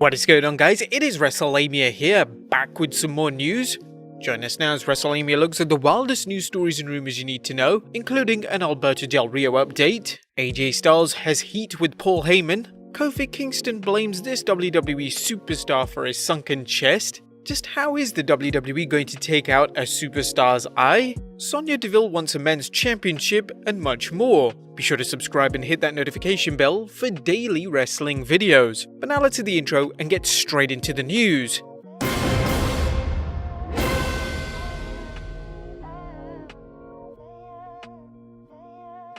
What is going on, guys? It is Wrestlelamia here, back with some more news. Join us now as Wrestlelamia looks at the wildest news stories and rumors you need to know, including an Alberto Del Rio update, AJ Styles has heat with Paul Heyman, Kofi Kingston blames this WWE superstar for his sunken chest. Just how is the WWE going to take out a superstar's eye? Sonya Deville wants a men's championship, and much more. Be sure to subscribe and hit that notification bell for daily wrestling videos. But now let's hit the intro and get straight into the news.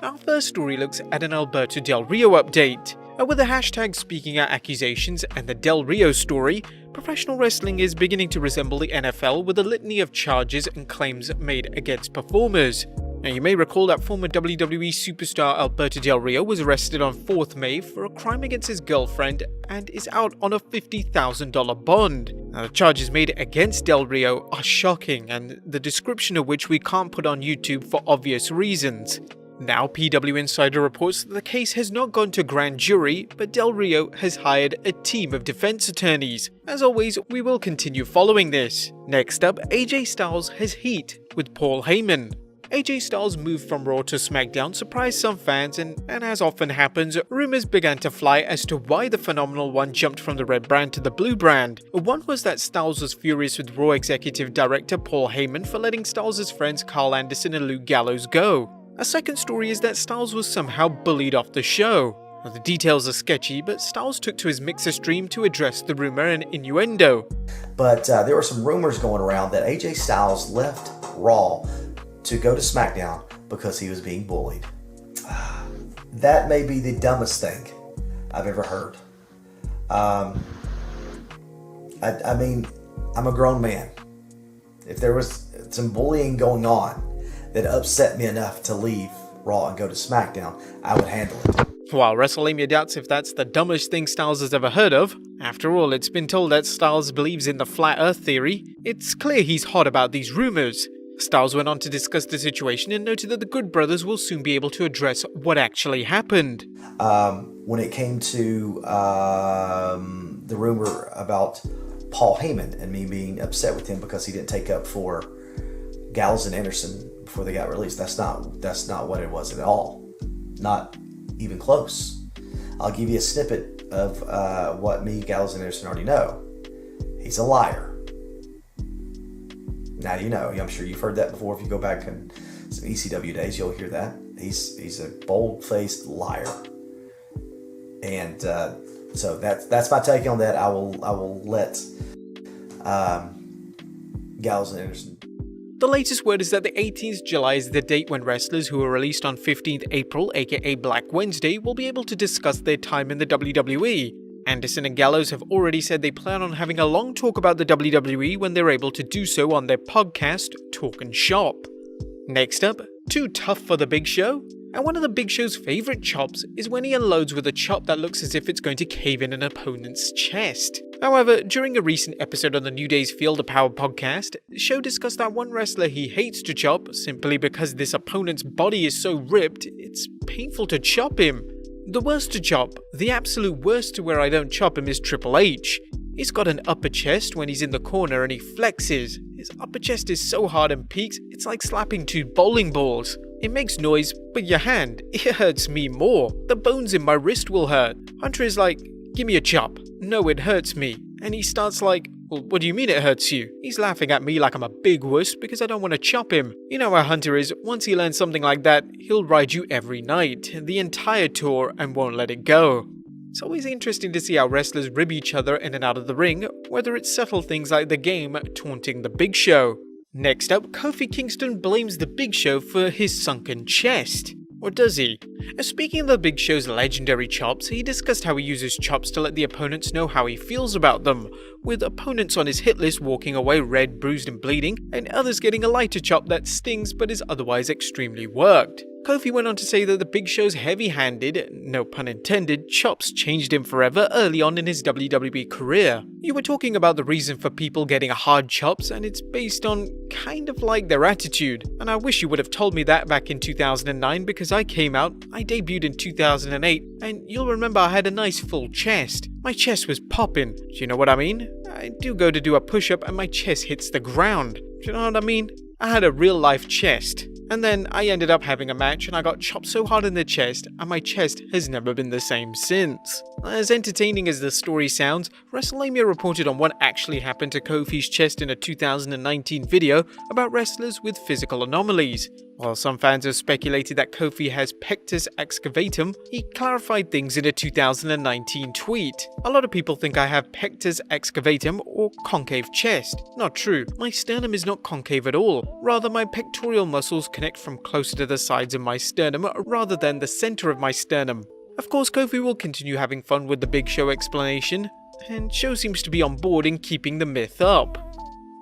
Our first story looks at an Alberto Del Rio update. With the hashtag speaking out accusations and the Del Rio story, professional wrestling is beginning to resemble the NFL with a litany of charges and claims made against performers. Now, you may recall that former WWE superstar Alberto Del Rio was arrested on 4th May for a crime against his girlfriend and is out on a $50,000 bond. Now, the charges made against Del Rio are shocking, and the description of which we can't put on YouTube for obvious reasons. Now, PW Insider reports that the case has not gone to grand jury, but Del Rio has hired a team of defense attorneys. As always, we will continue following this. Next up, AJ Styles has heat with Paul Heyman. AJ Styles' move from Raw to SmackDown surprised some fans, and as often happens, rumors began to fly as to why the Phenomenal One jumped from the red brand to the blue brand. One was that Styles was furious with Raw Executive Director Paul Heyman for letting Styles' friends Carl Anderson and Luke Gallows go. A second story is that Styles was somehow bullied off the show. Now, the details are sketchy, but Styles took to his Mixer stream to address the rumor and innuendo. But there were some rumors going around that AJ Styles left Raw to go to SmackDown because he was being bullied. That may be the dumbest thing I've ever heard. I mean, I'm a grown man. If there was some bullying going on that upset me enough to leave Raw and go to SmackDown, I would handle it. While Wrestlelamia doubts if that's the dumbest thing Styles has ever heard of, after all, it's been told that Styles believes in the Flat Earth theory, it's clear he's hot about these rumors. Styles went on to discuss the situation and noted that the Good Brothers will soon be able to address what actually happened. When it came to the rumor about Paul Heyman and me being upset with him because he didn't take up for Gallows and Anderson before they got released, that's not what it was at all. Not even close. I'll give you a snippet of what me, Gallows, and Anderson already know. He's a liar. Now you know. I'm sure you've heard that before. If you go back in some ECW days, you'll hear that. He's a bold-faced liar. And so that's my take on that. I will let Gallows and Anderson. The latest word is that the 18th July is the date when wrestlers who were released on 15th April, aka Black Wednesday, will be able to discuss their time in the WWE. Anderson and Gallows have already said they plan on having a long talk about the WWE when they're able to do so on their podcast, Talk and Shop. Next up, too tough for the Big Show? And one of the Big Show's favourite chops is when he unloads with a chop that looks as if it's going to cave in an opponent's chest. However, during a recent episode on the New Day's Feel the Power podcast, the show discussed that one wrestler he hates to chop simply because this opponent's body is so ripped, it's painful to chop him. The worst to chop, the absolute worst to where I don't chop him, is Triple H. He's got an upper chest when he's in the corner and he flexes. His upper chest is so hard and peaks, it's like slapping 2 bowling balls. It makes noise, but your hand, it hurts me more. The bones in my wrist will hurt. Hunter is like, give me a chop. No, it hurts me. And he starts like, well, what do you mean it hurts you? He's laughing at me like I'm a big wuss because I don't want to chop him. You know how Hunter is, once he learns something like that, he'll ride you every night, the entire tour, and won't let it go. It's always interesting to see how wrestlers rib each other in and out of the ring, whether it's subtle things like the game taunting the Big Show. Next up, Kofi Kingston blames the Big Show for his sunken chest. Or does he? Speaking of the Big Show's legendary chops, he discussed how he uses chops to let the opponents know how he feels about them, with opponents on his hit list walking away red, bruised and bleeding, and others getting a lighter chop that stings but is otherwise extremely worked. Kofi went on to say that the Big Show's heavy-handed, no pun intended, chops changed him forever early on in his WWE career. You were talking about the reason for people getting hard chops, and it's based on kind of like their attitude. And I wish you would have told me that back in 2009 because I debuted in 2008, and you'll remember I had a nice full chest. My chest was popping, do you know what I mean? I do go to do a push-up and my chest hits the ground, do you know what I mean? I had a real-life chest. And then I ended up having a match and I got chopped so hard in the chest, and my chest has never been the same since. As entertaining as the story sounds, Wrestlelamia reported on what actually happened to Kofi's chest in a 2019 video about wrestlers with physical anomalies. While some fans have speculated that Kofi has pectus excavatum, he clarified things in a 2019 tweet. A lot of people think I have pectus excavatum or concave chest. Not true, my sternum is not concave at all. Rather, my pectoral muscles connect from closer to the sides of my sternum rather than the center of my sternum. Of course, Kofi will continue having fun with the Big Show explanation, and Show seems to be on board in keeping the myth up.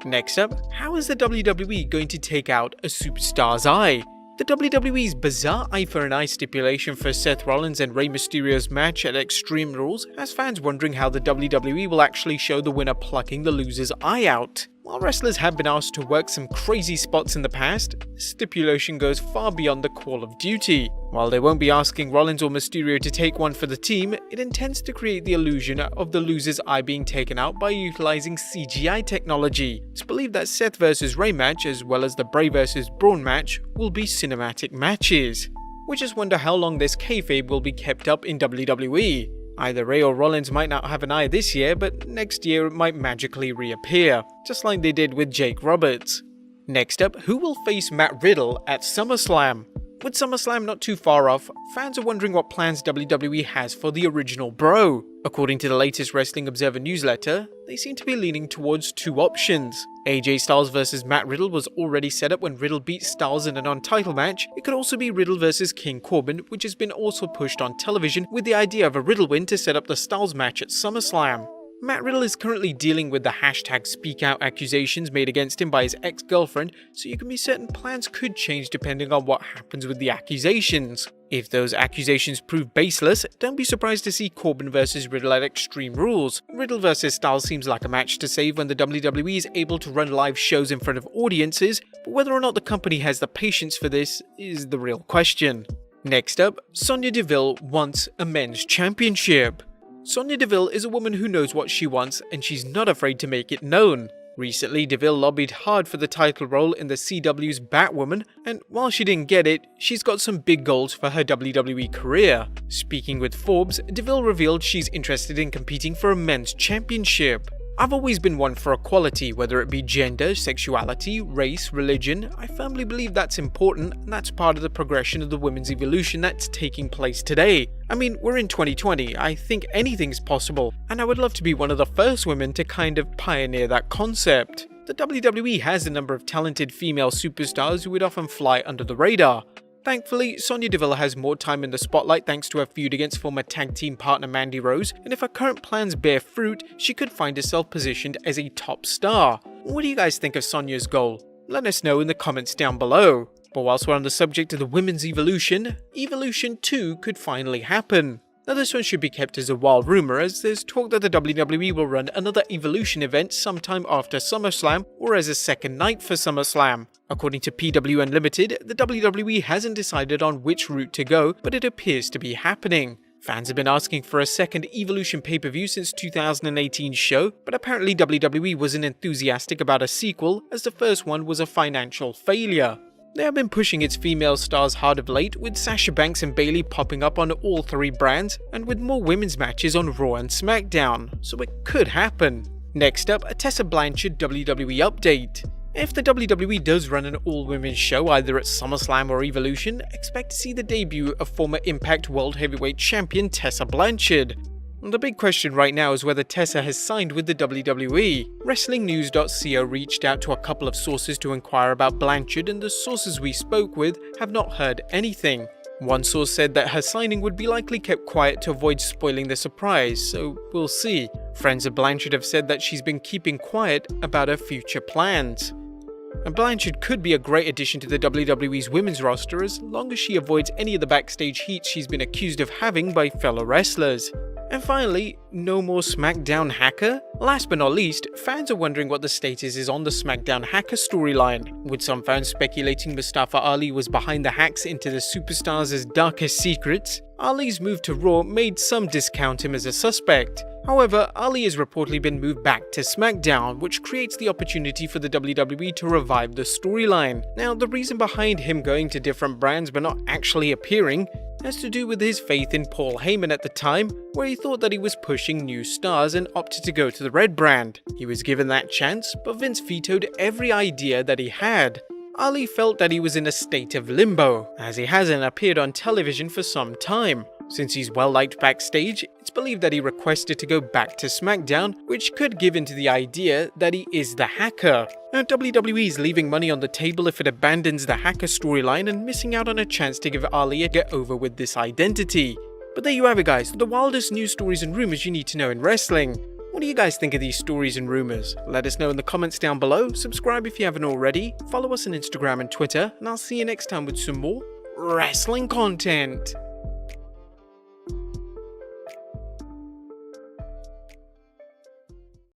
Next up, how is the WWE going to take out a superstar's eye? The WWE's bizarre eye for an eye stipulation for Seth Rollins and Rey Mysterio's match at Extreme Rules has fans wondering how the WWE will actually show the winner plucking the loser's eye out. While wrestlers have been asked to work some crazy spots in the past, the stipulation goes far beyond the call of duty. While they won't be asking Rollins or Mysterio to take one for the team, it intends to create the illusion of the loser's eye being taken out by utilizing CGI technology. It's believed that Seth vs Rey match, as well as the Bray vs Braun match, will be cinematic matches. We just wonder how long this kayfabe will be kept up in WWE. Either Rey or Rollins might not have an eye this year, but next year it might magically reappear, just like they did with Jake Roberts. Next up, who will face Matt Riddle at SummerSlam? With SummerSlam not too far off, fans are wondering what plans WWE has for the original bro. According to the latest Wrestling Observer newsletter, they seem to be leaning towards two options. AJ Styles vs Matt Riddle was already set up when Riddle beat Styles in a non-title match. It could also be Riddle vs King Corbin, which has been also pushed on television with the idea of a Riddle win to set up the Styles match at SummerSlam. Matt Riddle is currently dealing with the #SpeakOut accusations made against him by his ex-girlfriend, so you can be certain plans could change depending on what happens with the accusations. If those accusations prove baseless, don't be surprised to see Corbin vs Riddle at Extreme Rules. Riddle vs Styles seems like a match to save when the WWE is able to run live shows in front of audiences, but whether or not the company has the patience for this is the real question. Next up, Sonya Deville wants a men's championship. Sonya Deville is a woman who knows what she wants, and she's not afraid to make it known. Recently, Deville lobbied hard for the title role in the CW's Batwoman, and while she didn't get it, she's got some big goals for her WWE career. Speaking with Forbes, Deville revealed she's interested in competing for a men's championship. I've always been one for equality, whether it be gender, sexuality, race, religion. I firmly believe that's important, and that's part of the progression of the women's evolution that's taking place today. I mean, we're in 2020, I think anything's possible, and I would love to be one of the first women to kind of pioneer that concept. The WWE has a number of talented female superstars who would often fly under the radar. Thankfully, Sonya Deville has more time in the spotlight thanks to her feud against former tag team partner Mandy Rose, and if her current plans bear fruit, she could find herself positioned as a top star. What do you guys think of Sonya's goal? Let us know in the comments down below. But whilst we're on the subject of the women's evolution, Evolution 2 could finally happen. Now this one should be kept as a wild rumor, as there's talk that the WWE will run another Evolution event sometime after SummerSlam or as a second night for SummerSlam. According to PW Unlimited, the WWE hasn't decided on which route to go, but it appears to be happening. Fans have been asking for a second Evolution pay-per-view since 2018's show, but apparently WWE wasn't enthusiastic about a sequel as the first one was a financial failure. They have been pushing its female stars hard of late, with Sasha Banks and Bayley popping up on all three brands, and with more women's matches on Raw and SmackDown, so it could happen. Next up, a Tessa Blanchard WWE update. If the WWE does run an all-women's show either at SummerSlam or Evolution, expect to see the debut of former Impact World Heavyweight Champion Tessa Blanchard. The big question right now is whether Tessa has signed with the WWE. WrestlingNews.co reached out to a couple of sources to inquire about Blanchard, and the sources we spoke with have not heard anything. One source said that her signing would be likely kept quiet to avoid spoiling the surprise, so we'll see. Friends of Blanchard have said that she's been keeping quiet about her future plans. And Blanchard could be a great addition to the WWE's women's roster as long as she avoids any of the backstage heat she's been accused of having by fellow wrestlers. And finally, no more SmackDown hacker? Last but not least, fans are wondering what the status is on the SmackDown hacker storyline, with some fans speculating Mustafa Ali was behind the hacks into the superstars' darkest secrets. Ali's move to Raw made some discount him as a suspect. However, Ali has reportedly been moved back to SmackDown, which creates the opportunity for the WWE to revive the storyline. Now, the reason behind him going to different brands but not actually appearing has to do with his faith in Paul Heyman at the time, where he thought that he was pushing new stars and opted to go to the Red brand. He was given that chance, but Vince vetoed every idea that he had. Ali felt that he was in a state of limbo, as he hasn't appeared on television for some time. Since he's well liked backstage, it's believed that he requested to go back to SmackDown, which could give into the idea that he is the hacker. Now, WWE is leaving money on the table if it abandons the hacker storyline and missing out on a chance to give Ali a get over with this identity. But there you have it, guys, the wildest news stories and rumors you need to know in wrestling. What do you guys think of these stories and rumors? Let us know in the comments down below, subscribe if you haven't already, follow us on Instagram and Twitter, and I'll see you next time with some more wrestling content.